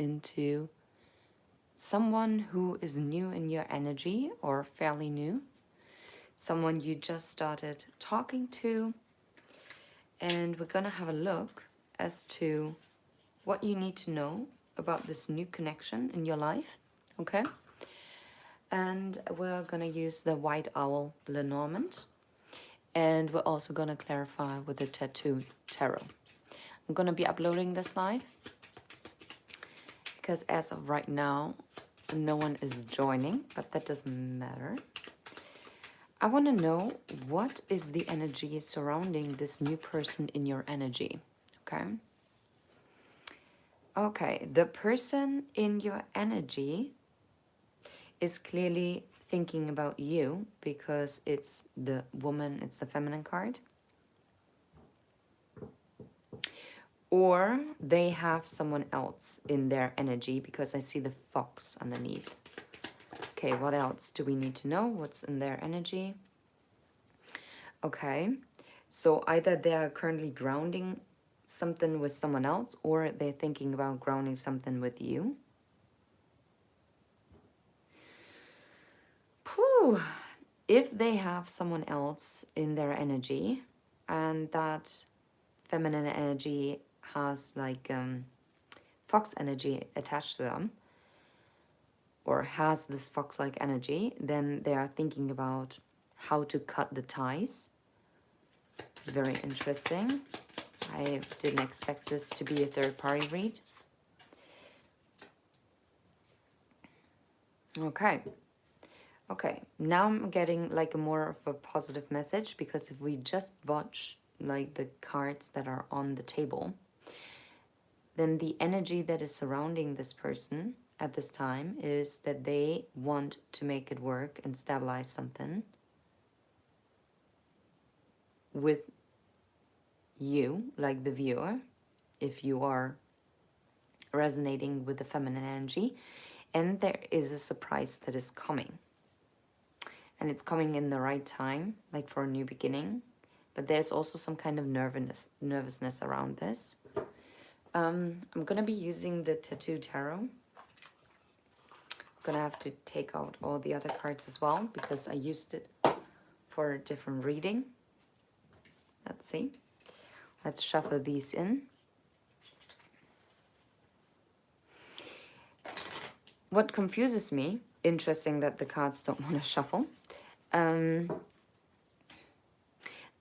into someone who is new in your energy or fairly new, someone you just started talking to, and we're gonna have a look as to what you need to know about this new connection in your life, okay? And we're gonna use the White Owl Lenormand, and we're also gonna clarify with the Tattoo Tarot. I'm gonna be uploading this live because as of right now, no one is joining, but that doesn't matter. I want to know what is the energy surrounding this new person in your energy, okay? Okay, the person in your energy is clearly thinking about you because it's the woman, it's the feminine card. Or they have someone else in their energy because I see the fox underneath. Okay, what else do we need to know? What's in their energy? Okay, so either they're currently grounding something with someone else or they're thinking about grounding something with you. Whew. If they have someone else in their energy and that feminine energy has like fox energy attached to them or has this fox-like energy, then they are thinking about how to cut the ties. Very interesting. I didn't expect this to be a third-party read. Okay. Okay, now I'm getting like a more of a positive message because if we just watch like the cards that are on the table, then the energy that is surrounding this person at this time is that they want to make it work and stabilize something with you, like the viewer, if you are resonating with the feminine energy, and there is a surprise that is coming. And it's coming in the right time, like for a new beginning. But there's also some kind of nervousness around this. I'm gonna be using the Tattoo Tarot. I'm gonna have to take out all the other cards as well because I used it for a different reading. Let's see. Let's shuffle these in. What confuses me, interesting that the cards don't want to shuffle,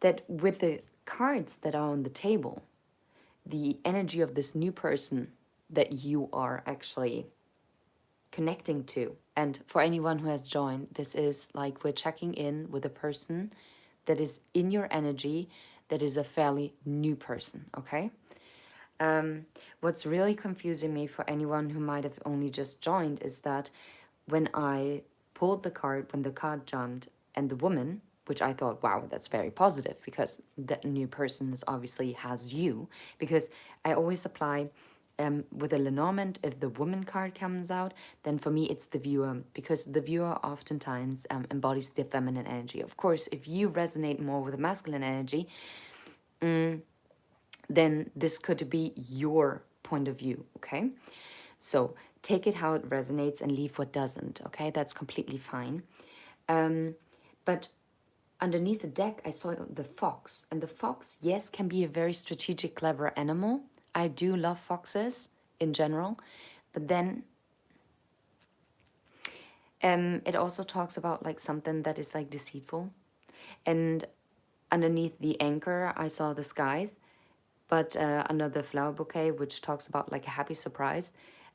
that with the cards that are on the table, the energy of this new person that you are actually connecting to. And for anyone who has joined, this is like we're checking in with a person that is in your energy, that is a fairly new person, okay? What's really confusing me for anyone who might have only just joined is that when I pulled the card, when the card jumped, and the woman, which I thought, wow, that's very positive because that new person is obviously has you, because I always apply with a Lenormand, if the woman card comes out, then for me it's the viewer, because the viewer oftentimes embodies the feminine energy. Of course, if you resonate more with the masculine energy, then this could be your point of view, okay? So take it how it resonates and leave what doesn't, okay? That's completely fine. But underneath the deck, I saw the fox. And the fox, yes, can be a very strategic, clever animal. I do love foxes in general. But then it also talks about like something that is like deceitful. And underneath the anchor, I saw the scythe. But under the flower bouquet, which talks about like a happy surprise,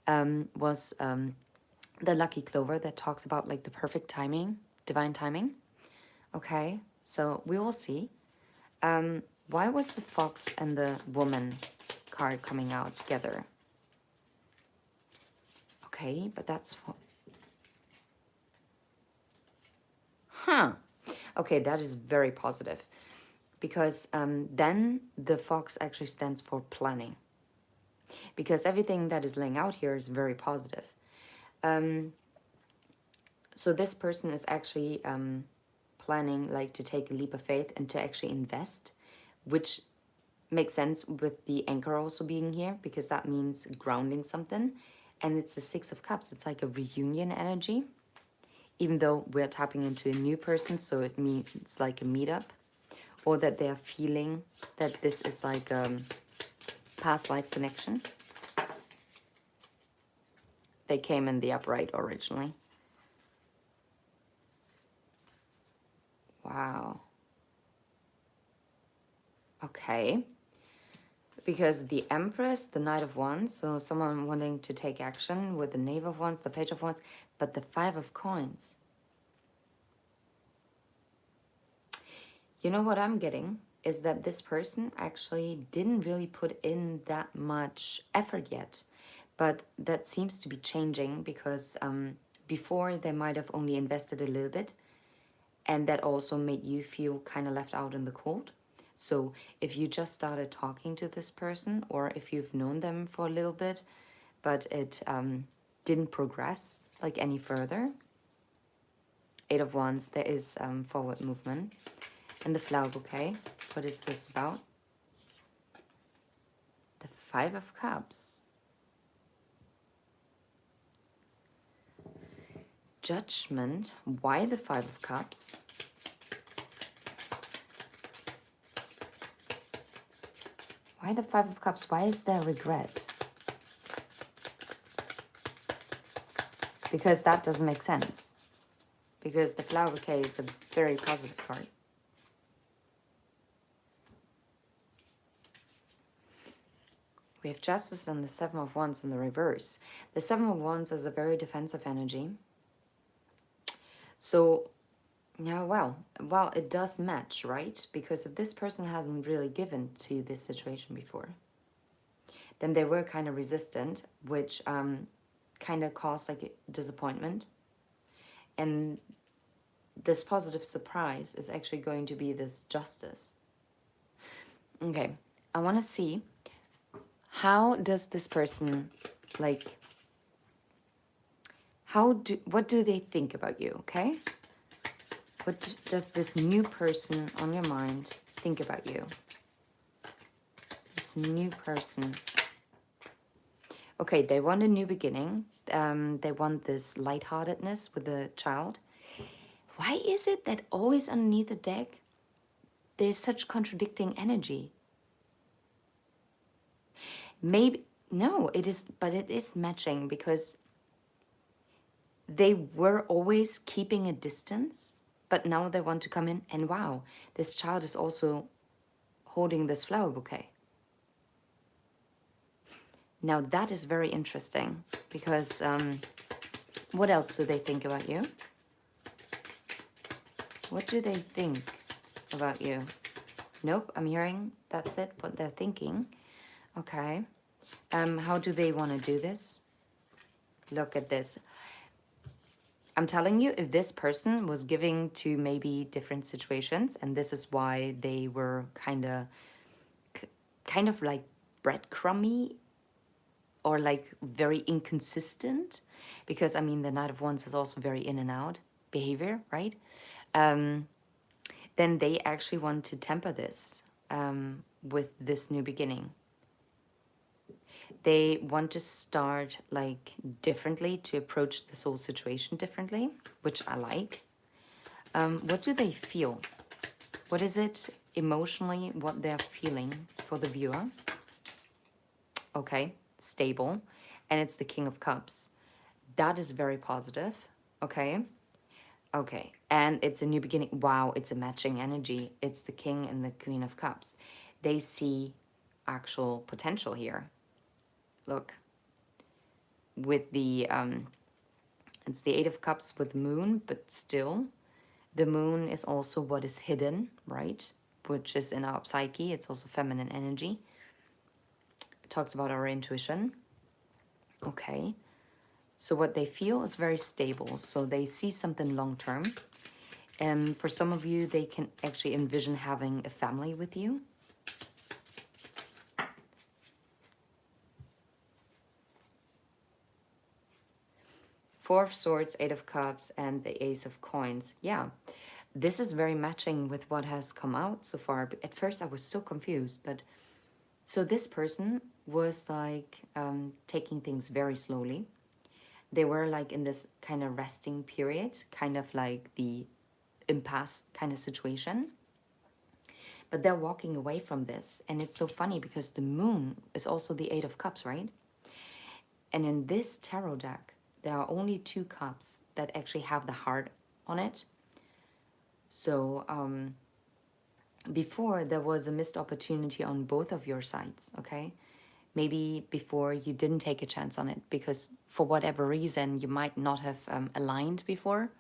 was the lucky clover that talks about like the perfect timing, divine timing. Okay, so we will see. Why was the fox and the woman card coming out together? Okay, but that's... Huh. Okay, that is very positive. Because then the fox actually stands for planning. Because everything that is laying out here is very positive. So this person is actually planning like to take a leap of faith and to actually invest, which makes sense with the anchor also being here, because that means grounding something. And it's the Six of Cups. It's like a reunion energy, even though we're tapping into a new person, so it means it's like a meetup, or that they're feeling that this is like a past life connection. They came in the upright originally. Wow. Okay. Because the Empress, the Knight of Wands, so someone wanting to take action with the Knave of Wands, the Page of Wands, but the Five of Coins. You know what I'm getting is that this person actually didn't really put in that much effort yet, but that seems to be changing because before they might have only invested a little bit, and that also made you feel kind of left out in the cold. So if you just started talking to this person, or if you've known them for a little bit, but it didn't progress like any further, Eight of Wands, there is forward movement. And the flower bouquet, what is this about? The Five of Cups. Judgment. Why the Five of Cups? Why the Five of Cups? Why is there regret? Because that doesn't make sense. Because the flower bouquet is a very positive card. We have Justice and the Seven of Wands in the reverse. The Seven of Wands is a very defensive energy. So, yeah, well, it does match, right? Because if this person hasn't really given to this situation before, then they were kind of resistant, which kind of caused like a disappointment. And this positive surprise is actually going to be this Justice. Okay, I want to see, how does this person, like, what do they think about you, okay? What does this new person on your mind think about you? This new person. Okay, they want a new beginning. They want this lightheartedness with the child. Why is it that always underneath the deck, there's such contradicting energy? Maybe, no, it is, but it is matching because they were always keeping a distance, but now they want to come in, and wow, this child is also holding this flower bouquet. Now that is very interesting because what else do they think about you? What do they think about you? Nope, I'm hearing that's it, what they're thinking. Okay. How do they want to do this? Look at this. I'm telling you, if this person was giving to maybe different situations, and this is why they were kind of like breadcrumby, or like very inconsistent, because I mean the Knight of Wands is also very in and out behavior, right? Then they actually want to temper this with this new beginning. They want to start like differently, to approach this whole situation differently, which I like. What do they feel? What is it emotionally, what they're feeling for the viewer? Okay, stable. And it's the King of Cups. That is very positive. Okay. Okay. And it's a new beginning. Wow, it's a matching energy. It's the King and the Queen of Cups. They see actual potential here. Look, with the it's the Eight of Cups with Moon, but still the Moon is also what is hidden, right? Which is in our psyche. It's also feminine energy. It talks about our intuition. Okay, so what they feel is very stable. So they see something long term. And for some of you, they can actually envision having a family with you. Four of Swords, Eight of Cups, and the Ace of Coins. Yeah, this is very matching with what has come out so far. At first, I was so confused, but So this person was like taking things very slowly. They were like in this kind of resting period, kind of like the impasse kind of situation. But they're walking away from this. And it's so funny because the moon is also the Eight of Cups, right? And in this tarot deck, there are only two cups that actually have the heart on it. So before there was a missed opportunity on both of your sides, okay? Maybe before you didn't take a chance on it because for whatever reason you might not have aligned before.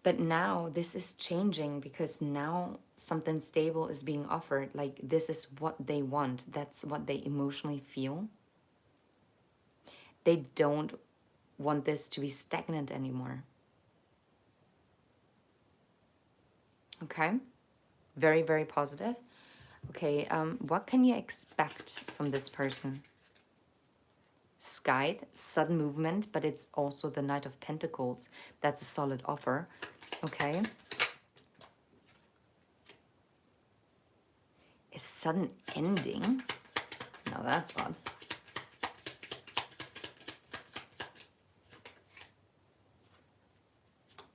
But now this is changing because now something stable is being offered. Like this is what they want. That's what they emotionally feel. They don't want this to be stagnant anymore. Okay? Very, very positive. Okay, what can you expect from this person? Scythe, sudden movement, but it's also the Knight of Pentacles. That's a solid offer. Okay. A sudden ending? Now that's odd.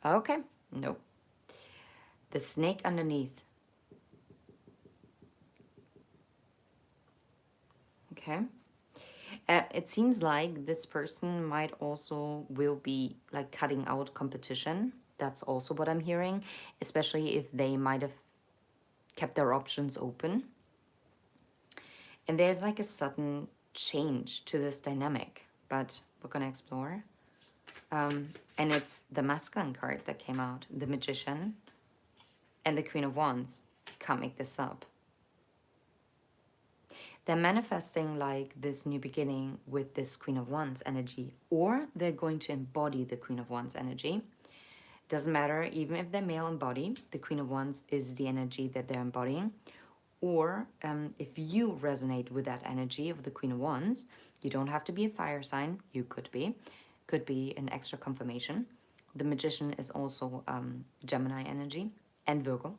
Okay, nope. The snake underneath. Okay. It seems like this person might also will be like cutting out competition. That's also what I'm hearing, especially if they might have kept their options open. And there's like a sudden change to this dynamic, but we're gonna explore. And it's the masculine card that came out, the Magician and the Queen of Wands. Can't make this up. They're manifesting like this new beginning with this Queen of Wands energy, or they're going to embody the Queen of Wands energy. Doesn't matter, even if they're male in body, the Queen of Wands is the energy that they're embodying. Or if you resonate with that energy of the Queen of Wands, you don't have to be a fire sign, you could be an extra confirmation. The Magician is also Gemini energy and Virgo.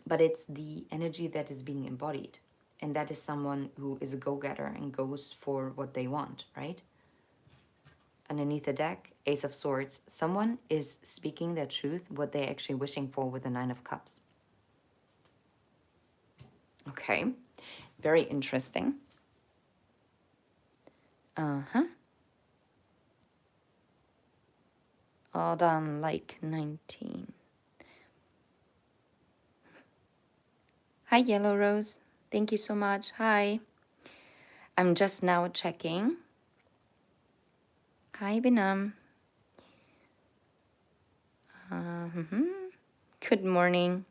But it's the energy that is being embodied. And that is someone who is a go-getter and goes for what they want, right? Underneath the deck, Ace of Swords. Someone is speaking their truth, what they're actually wishing for with the Nine of Cups. Okay, very interesting. All done like 19. Hi, Yellow Rose. Thank you so much. Hi. I'm just now checking. Hi, Binam. Good morning.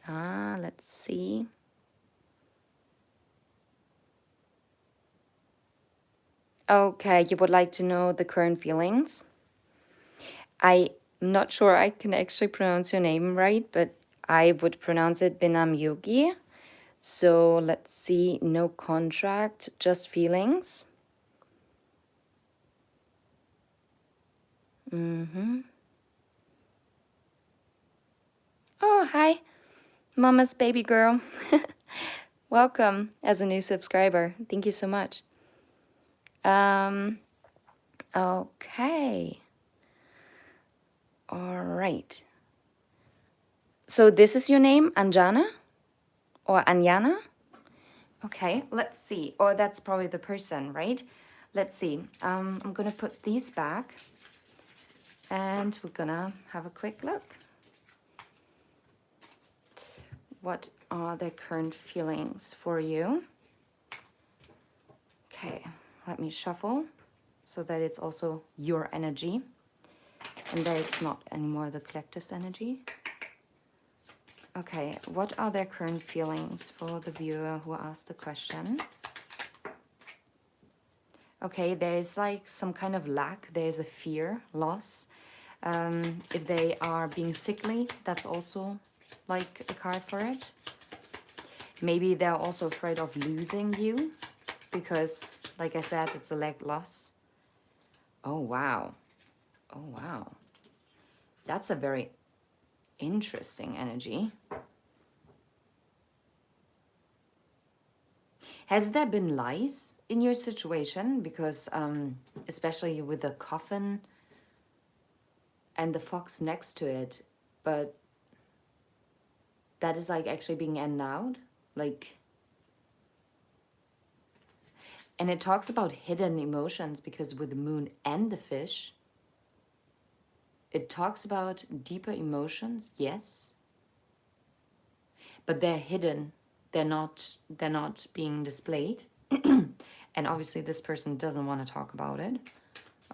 Let's see. Okay, you would like to know the current feelings? I'm not sure I can actually pronounce your name right, but I would pronounce it Binam Yogi. So let's see, no contract, just feelings. Oh, hi, Mama's baby girl. Welcome as a new subscriber. Thank you so much. Okay. All right. So this is your name, Anjana? Or Anyana? Okay, let's see. Or that's probably the person, right? Let's see. I'm gonna put these back and we're gonna have a quick look. What are the current feelings for you? Okay, let me shuffle so that it's also your energy and that it's not anymore the collective's energy. Okay, what are their current feelings for the viewer who asked the question? Okay, there's like some kind of lack, there's a fear, loss. If they are being sickly, that's also like a card for it. Maybe they're also afraid of losing you because, like I said, it's a leg loss. Oh, wow. Oh, wow. That's a very Interesting energy. Has there been lies in your situation? Because especially with the coffin and the fox next to it, but that is like actually being ended out. Like, and it talks about hidden emotions, because with the moon and the fish, it talks about deeper emotions, yes, but they're hidden. They're not being displayed. And obviously this person doesn't want to talk about it.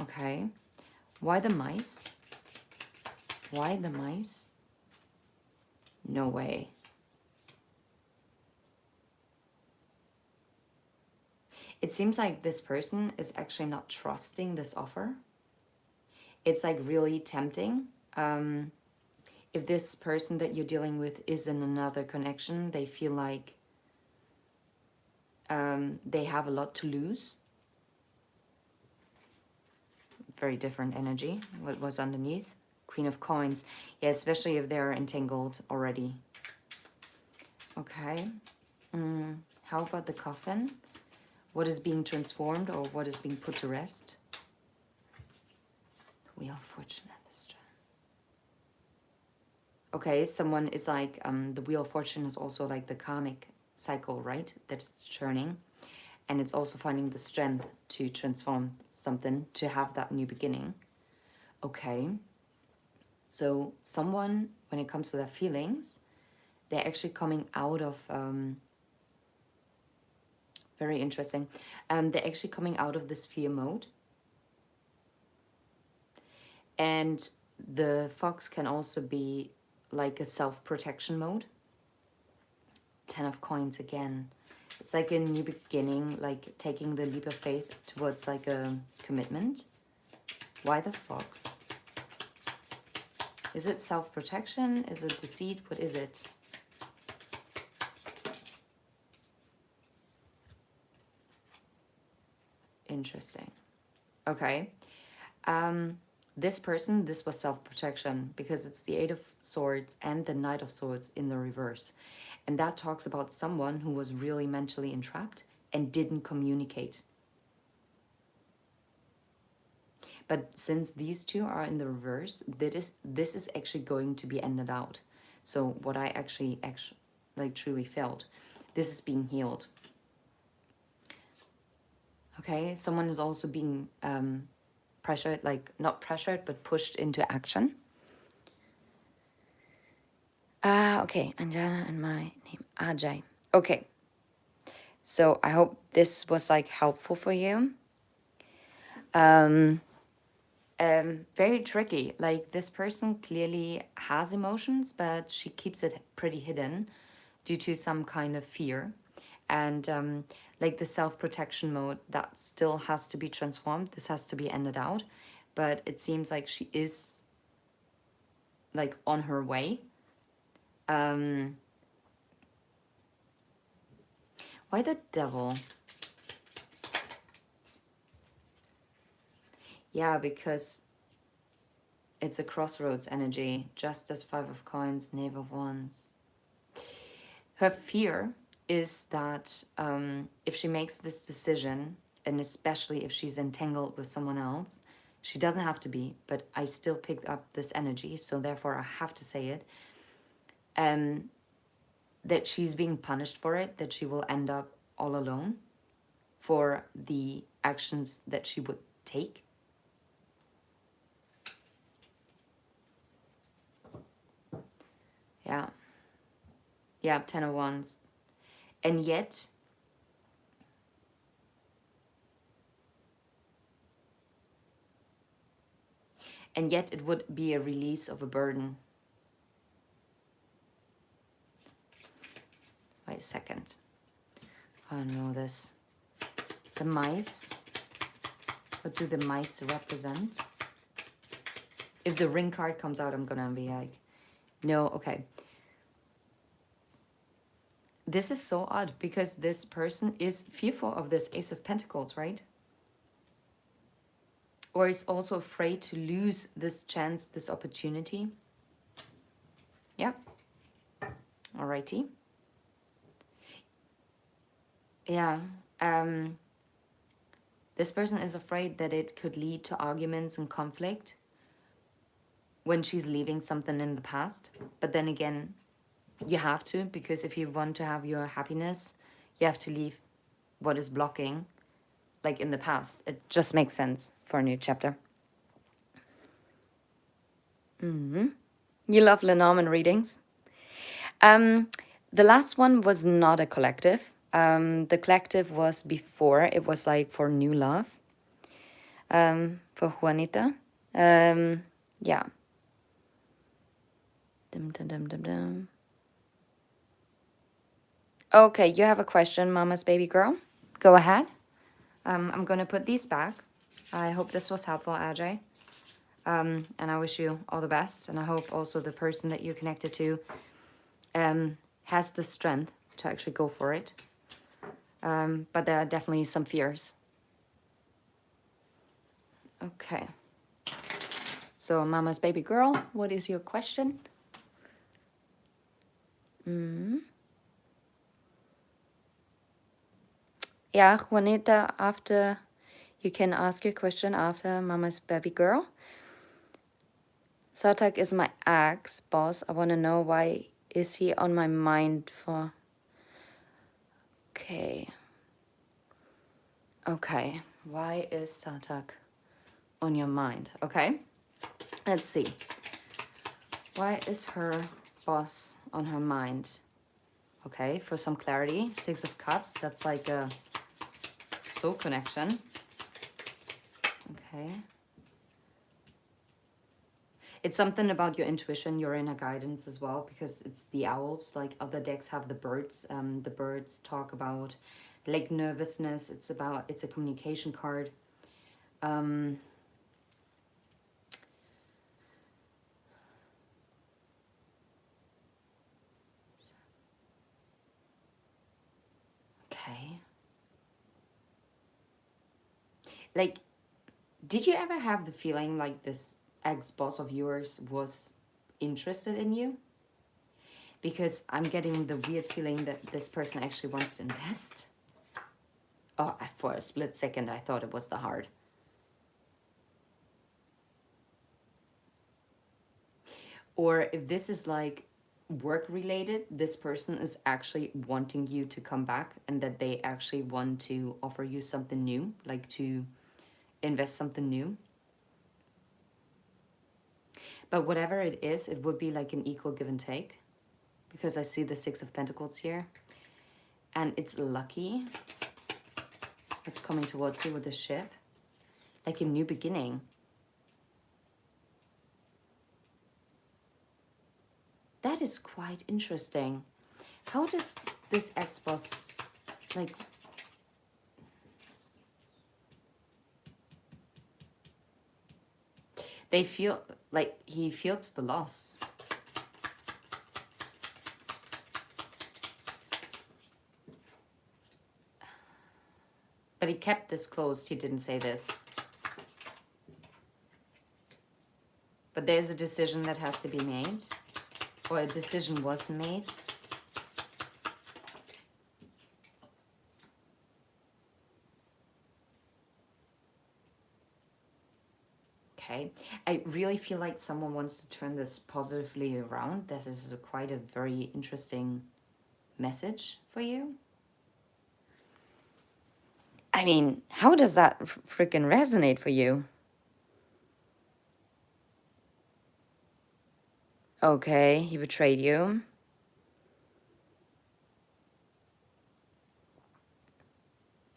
Okay. Why the mice? Why the mice? No way. It seems like this person is actually not trusting this offer. It's like really tempting. If this person that you're dealing with is in another connection, they feel like they have a lot to lose. Very different energy. What was underneath? Queen of Coins. Yeah, especially if they're entangled already. Okay. How about the coffin? What is being transformed or what is being put to rest? The Wheel of Fortune and the Strength. Okay, someone is like, the Wheel of Fortune is also like the karmic cycle, right? That's churning. And it's also finding the strength to transform something, to have that new beginning. Okay. So someone, when it comes to their feelings, they're actually coming out of, very interesting. They're actually coming out of this fear mode. And the fox can also be like a self-protection mode. 10 of Coins again. It's like a new beginning, like taking the leap of faith towards like a commitment. Why the fox? Is it self-protection? Is it deceit? What is it? Interesting. Okay. This person, this was self-protection, because it's the Eight of Swords and the Knight of Swords in the reverse. And that talks about someone who was really mentally entrapped and didn't communicate. But since these two are in the reverse, this is actually going to be ended out. So what I actually like truly felt, this is being healed. Okay, someone is also being pressured, like not pressured, but pushed into action. Okay, Anjana and my name, Ajay. Okay, so I hope this was like helpful for you. Very tricky. Like this person clearly has emotions, but she keeps it pretty hidden due to some kind of fear. And like the self-protection mode, that still has to be transformed. This has to be ended out. But it seems like she is like on her way. Why the devil? Yeah, because it's a crossroads energy. Justice, 5 of Coins, Knave of Wands. Her fear is that if she makes this decision, and especially if she's entangled with someone else, she doesn't have to be, but I still picked up this energy, so therefore I have to say it, that she's being punished for it, that she will end up all alone for the actions that she would take. Yeah. Yeah, 10 of Wands. And yet, it would be a release of a burden. Wait a second. I don't know this. The mice. What do the mice represent? If the ring card comes out, I'm gonna be like, no, okay. This is so odd because this person is fearful of this Ace of Pentacles, right? Or is also afraid to lose this chance, this opportunity. Yeah. Alrighty. Yeah. This person is afraid that it could lead to arguments and conflict when she's leaving something in the past. But then again, you have to, because if you want to have your happiness, you have to leave what is blocking, like in the past. It just makes sense for a new chapter. You love Lenormand readings. The last one was not a collective. The collective was before. It was like for new love. For Juanita. Yeah. Dum, dum, dum, dum, dum. Okay, you have a question, Mama's baby girl. Go ahead. I'm gonna put these back. I hope this was helpful, Ajay. And I wish you all the best. And I hope also the person that you're connected to has the strength to actually go for it. But there are definitely some fears. Okay. So, Mama's baby girl, what is your question? Yeah, Juanita, after you can ask your question after Mama's baby girl. Sartak is my ex boss. I want to know why is he on my mind for... Okay. Okay. Why is Sartak on your mind? Okay. Let's see. Why is her boss on her mind? Okay, for some clarity. 6 of Cups. That's like a soul connection. Okay. It's something about your intuition, your inner guidance as well, because it's the owls. Like other decks have the birds. The birds talk about like nervousness. It's a communication card. Okay. Like, did you ever have the feeling like this ex-boss of yours was interested in you? Because I'm getting the weird feeling that this person actually wants to invest. Oh, for a split second, I thought it was the heart. Or if this is like work related, this person is actually wanting you to come back and that they actually want to offer you something new, like to invest something new. But whatever it is, it would be like an equal give and take, because I see the 6 of Pentacles here. And it's lucky. It's coming towards you with the ship. Like a new beginning. That is quite interesting. How does this ex-boss, like... They feel like he feels the loss. But he kept this closed. He didn't say this. But there's a decision that has to be made. Or a decision was made. Okay. I really feel like someone wants to turn this positively around. This is quite a very interesting message for you. I mean, how does that freaking resonate for you? Okay, he betrayed you.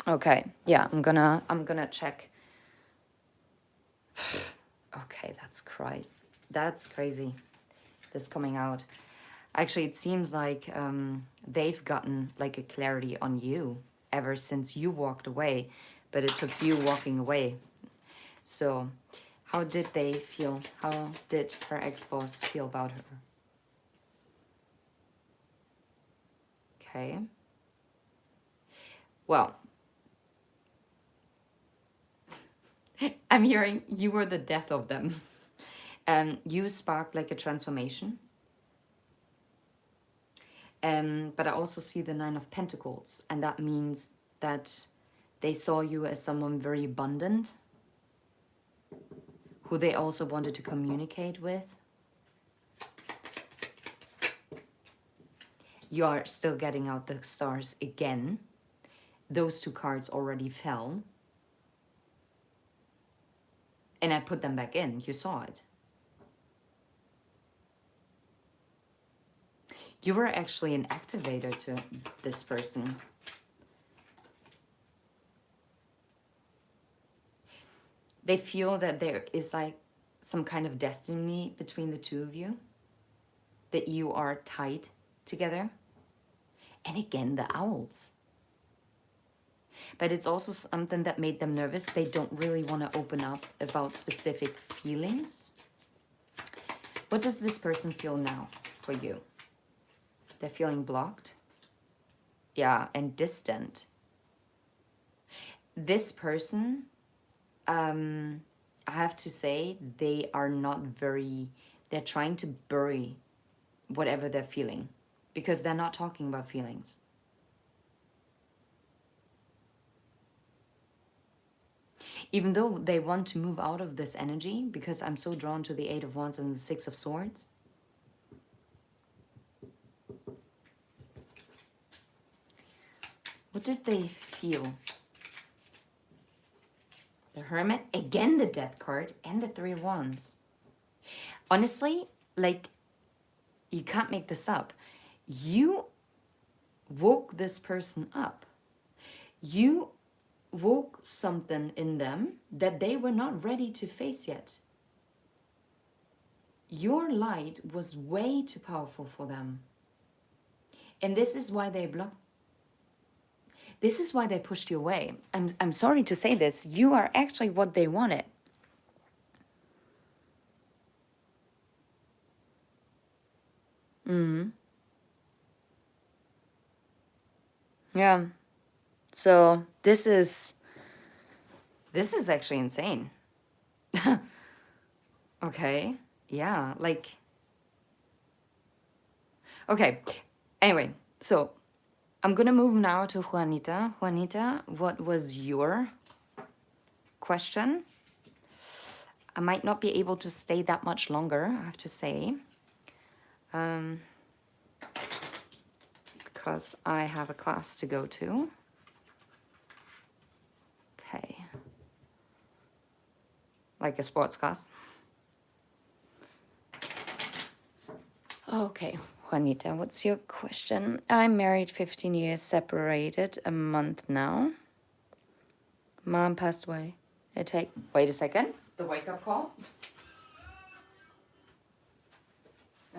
Okay, yeah, I'm gonna check. Okay, that's crazy. This coming out. Actually, it seems like they've gotten like a clarity on you ever since you walked away, but it took you walking away. So, how did they feel? How did her ex-boss feel about her? Okay. Well, I'm hearing you were the death of them. You sparked like a transformation. But I also see the Nine of Pentacles, and that means that they saw you as someone very abundant, who they also wanted to communicate with. You are still getting out the stars again. Those two cards already fell. And I put them back in. You saw it. You were actually an activator to this person. They feel that there is like some kind of destiny between the two of you. That you are tied together. And again, the owls. But it's also something that made them nervous. They don't really want to open up about specific feelings. What does this person feel now for you? They're feeling blocked. Yeah, and distant. This person, I have to say, they are not very, they're trying to bury whatever they're feeling because they're not talking about feelings. Even though they want to move out of this energy, because I'm so drawn to the Eight of Wands and the Six of Swords. What did they feel? The Hermit, again the Death card, and the Three of Wands. Honestly, like, you can't make this up. You woke this person up. You woke something in them that they were not ready to face yet. Your light was way too powerful for them. And this is why they blocked. This is why they pushed you away. I'm sorry to say this. You are actually what they wanted. Yeah. So this is actually insane. Okay. Yeah, like, okay. Anyway, so I'm gonna move now to Juanita. Juanita, what was your question? I might not be able to stay that much longer, I have to say. Because I have a class to go to. Okay. Like a sports class. Okay, Juanita, what's your question? I'm married 15 years, separated a month now. Mom passed away. Wait a second. The wake-up call?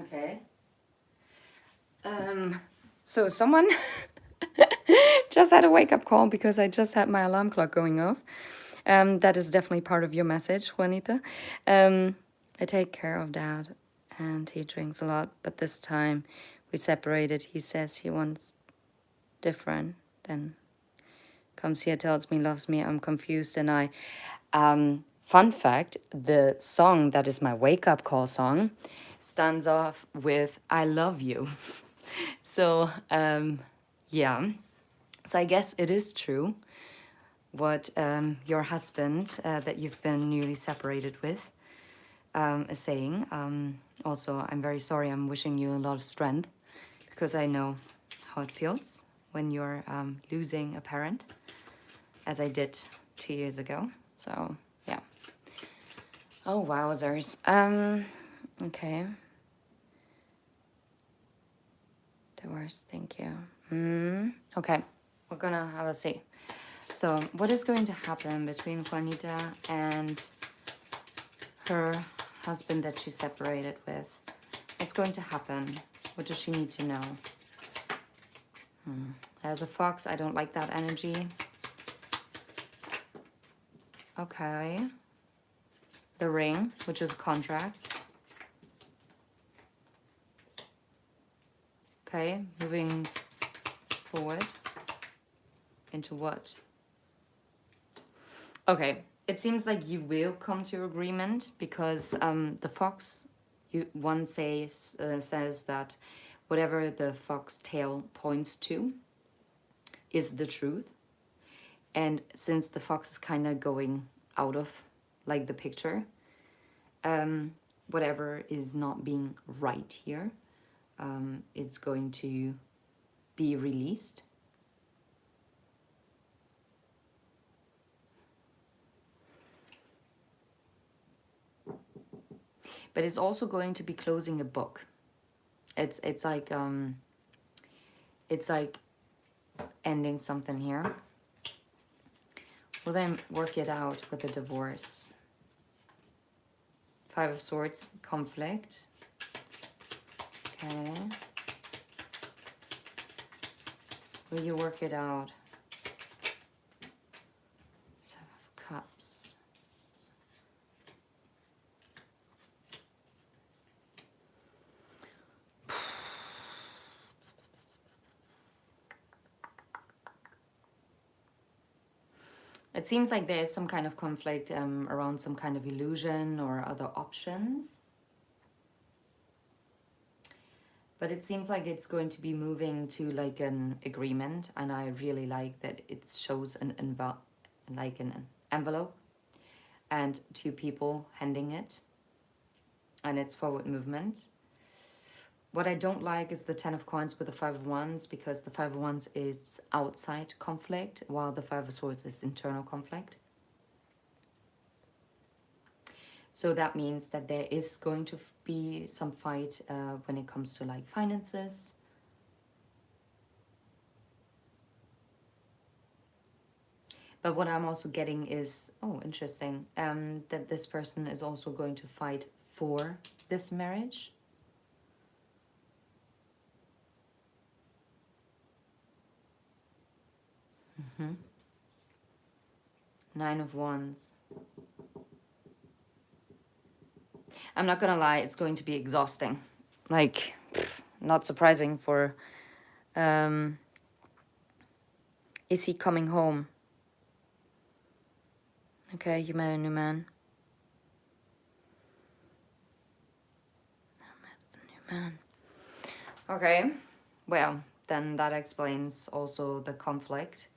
Okay. So someone just had a wake-up call because I just had my alarm clock going off. That is definitely part of your message, Juanita. I take care of Dad, and he drinks a lot, but this time we separated. He says he wants different, then comes here, tells me, loves me. I'm confused, and fun fact, the song that is my wake-up call song stands off with I love you. So, yeah. So I guess it is true what your husband that you've been newly separated with is saying. Also, I'm very sorry. I'm wishing you a lot of strength because I know how it feels when you're losing a parent, as I did 2 years ago. So, yeah. Oh, wowzers. Okay. Divorce, thank you. Okay, we're gonna have a see. So, what is going to happen between Juanita and her husband that she's separated with? What's going to happen? What does she need to know? As a fox, I don't like that energy. Okay. The ring, which is a contract. Okay, moving forward. Into what? Okay, it seems like you will come to agreement because the fox, says that whatever the fox tail points to is the truth. And since the fox is kind of going out of like the picture, whatever is not being right here, it's going to be released. But it's also going to be closing a book. It's like ending something here. We'll then work it out with the divorce. Five of Swords, conflict. Okay. Will you work it out? Seven of Cups. It seems like there is some kind of conflict around some kind of illusion or other options. But it seems like it's going to be moving to like an agreement, and I really like that it shows an envelope and two people handing it, and it's forward movement. What I don't like is the Ten of Coins with the Five of Wands, because the Five of Wands is outside conflict, while the Five of Swords is internal conflict. So that means that there is going to be some fight when it comes to like finances. But what I'm also getting is, oh, interesting, that this person is also going to fight for this marriage. Nine of Wands. I'm not gonna lie, it's going to be exhausting. Like, not surprising for... is he coming home? Okay, you met a new man. I met a new man. Okay, well, then that explains also the conflict.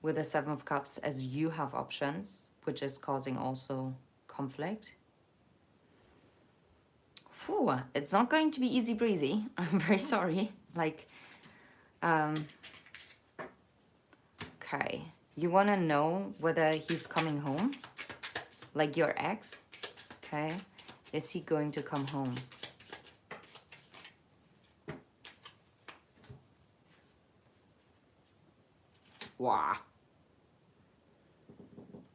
With the Seven of Cups, as you have options, which is causing also conflict. Whew, it's not going to be easy breezy. I'm very sorry. Like, okay. You want to know whether he's coming home? Like your ex? Okay. Is he going to come home? Wow.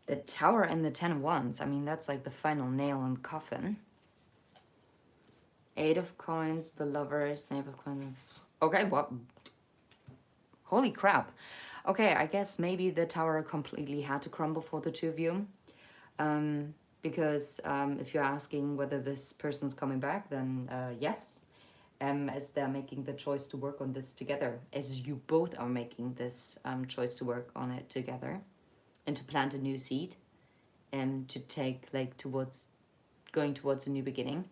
The Tower and the Ten of Wands. I mean, that's like the final nail in the coffin. Eight of Coins, the Lovers, Knave of Coins. Okay, what? Holy crap. Okay, I guess maybe the Tower completely had to crumble for the two of you. Because if you're asking whether this person's coming back, then yes. As they're making the choice to work on this together. As you both are making this choice to work on it together. And to plant a new seed. And to take like going towards a new beginning.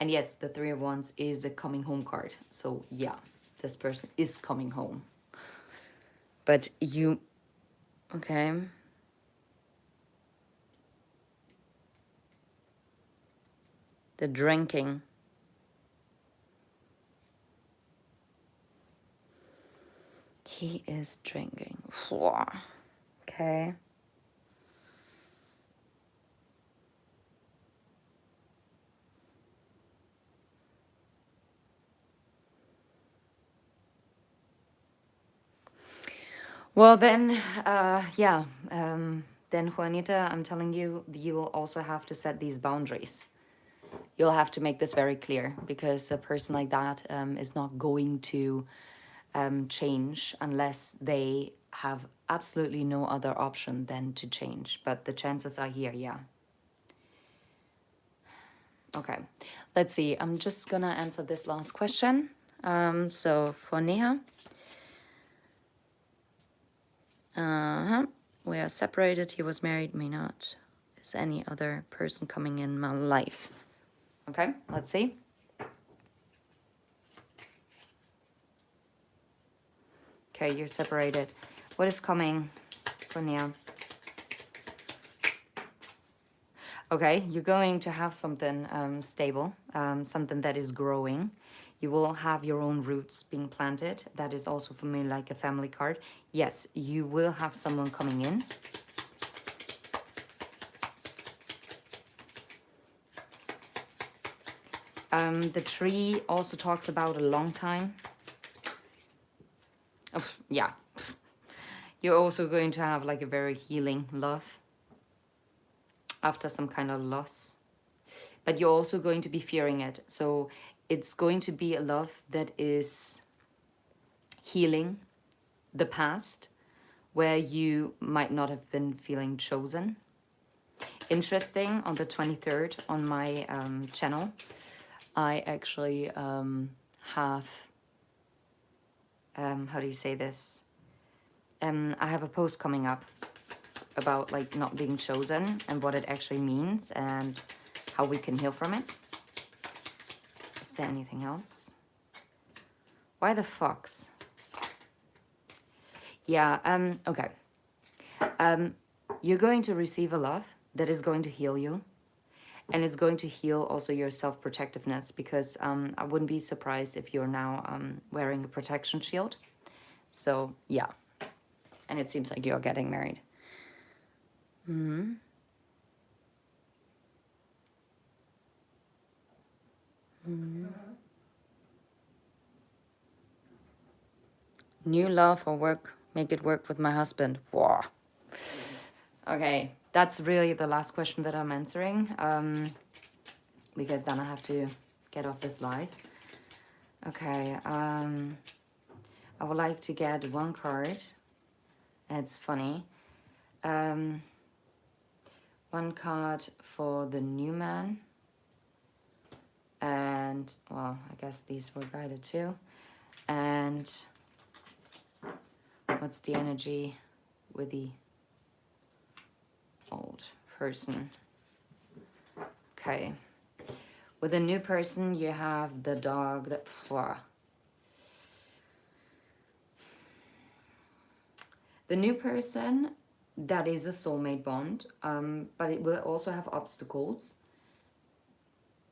And yes, the Three of Wands is a coming home card. So yeah, this person is coming home. But you... Okay. The drinking. He is drinking. Okay. Well, then, yeah. Then, Juanita, I'm telling you, you will also have to set these boundaries. You'll have to make this very clear, because a person like that is not going to change unless they have absolutely no other option than to change. But the chances are here, yeah. Okay, let's see. I'm just gonna answer this last question. So for Neha, we are separated. He was married, may not. Is any other person coming in my life? Okay, let's see. Okay, you're separated. What is coming for Nia? Okay, you're going to have something stable, something that is growing. You will have your own roots being planted. That is also for me like a family card. Yes, you will have someone coming in. The tree also talks about a long time. Oh, yeah. You're also going to have like a very healing love after some kind of loss. But you're also going to be fearing it. So it's going to be a love that is healing the past, where you might not have been feeling chosen. Interesting, on the 23rd on my channel, I actually have, how do you say this? I have a post coming up about like not being chosen and what it actually means and how we can heal from it. Is there anything else? Why the fox? Yeah, okay. You're going to receive a love that is going to heal you. And it's going to heal also your self-protectiveness, because I wouldn't be surprised if you're now wearing a protection shield. So, yeah. And it seems like you're getting married. New love or work, make it work with my husband. Wow. Okay, that's really the last question that I'm answering, because then I have to get off this live. Okay, I would like to get one card. It's funny. One card for the new man. And, well, I guess these were guided too. And what's the energy with the old person? Okay. With a new person, you have the dog that... The new person, that is a soulmate bond, but it will also have obstacles.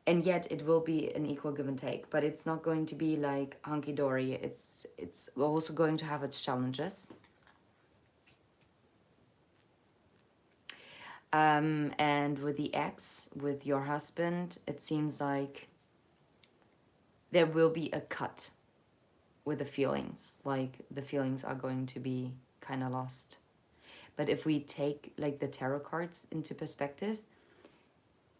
And yet it will be an equal give and take, but it's not going to be like hunky-dory. It's also going to have its challenges. And with the ex, with your husband, it seems like there will be a cut with the feelings. Like the feelings are going to be kind of lost. But if we take like the tarot cards into perspective,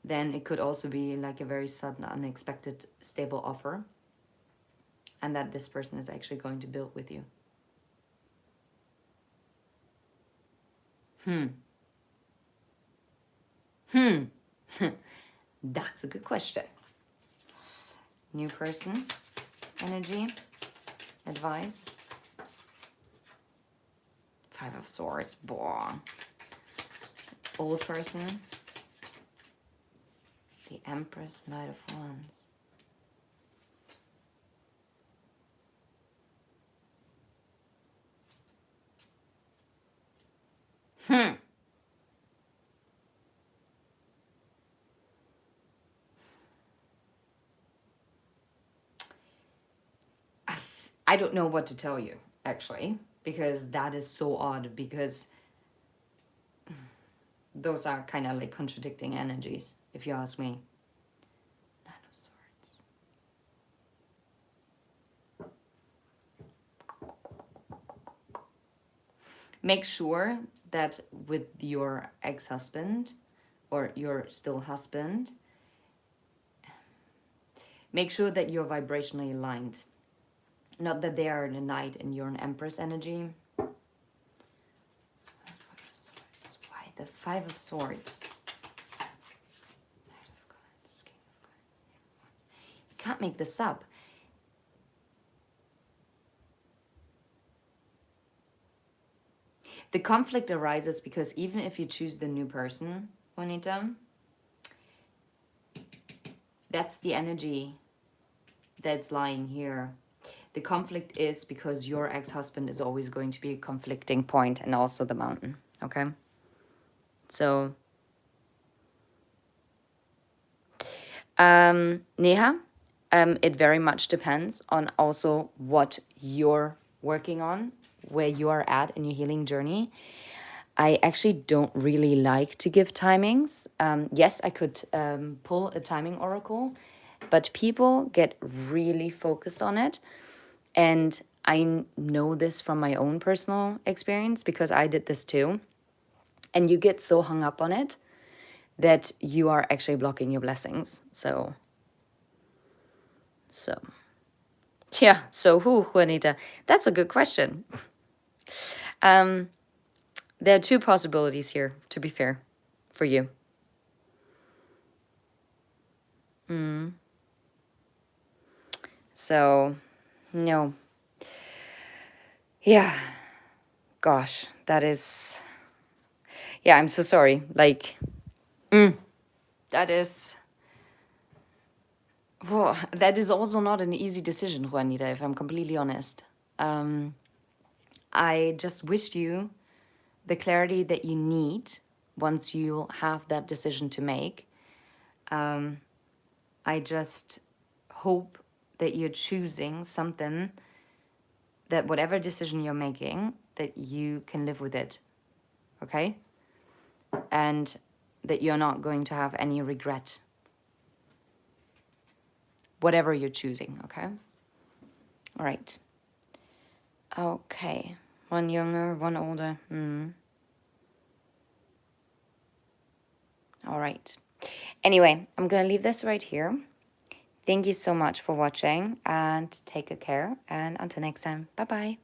then it could also be like a very sudden, unexpected, stable offer. And that this person is actually going to build with you. That's a good question. New person, energy, advice. 5 of Swords, boah. Old person. The Empress, Knight of Wands. I don't know what to tell you, actually, because that is so odd, because those are kind of like contradicting energies, if you ask me. Nine of Swords. Make sure that with your ex-husband or your still husband, make sure that you're vibrationally aligned. Not that they are in a Knight and you're an Empress energy. Why the 5 of Swords? Knight of Cups, King of Cups, Knave of Wands. You can't make this up. The conflict arises because even if you choose the new person, Juanita, that's the energy that's lying here. The conflict is because your ex-husband is always going to be a conflicting point, and also the mountain, okay? So, Neha, it very much depends on also what you're working on, where you are at in your healing journey. I actually don't really like to give timings. Yes, I could pull a timing oracle, but people get really focused on it. And I know this from my own personal experience because I did this too. And you get so hung up on it that you are actually blocking your blessings. So yeah. So who, Juanita? That's a good question. There are two possibilities here, to be fair, for you. So, no. Yeah. Gosh, that is. Yeah, I'm so sorry. Like, that is. Whoa, that is also not an easy decision, Juanita, if I'm completely honest. I just wish you the clarity that you need once you have that decision to make. I just hope that you're choosing something that whatever decision you're making, that you can live with it, okay? And that you're not going to have any regret, whatever you're choosing, okay? All right. Okay. One younger, one older. All right. Anyway, I'm going to leave this right here. Thank you so much for watching and take good care. And until next time, bye-bye.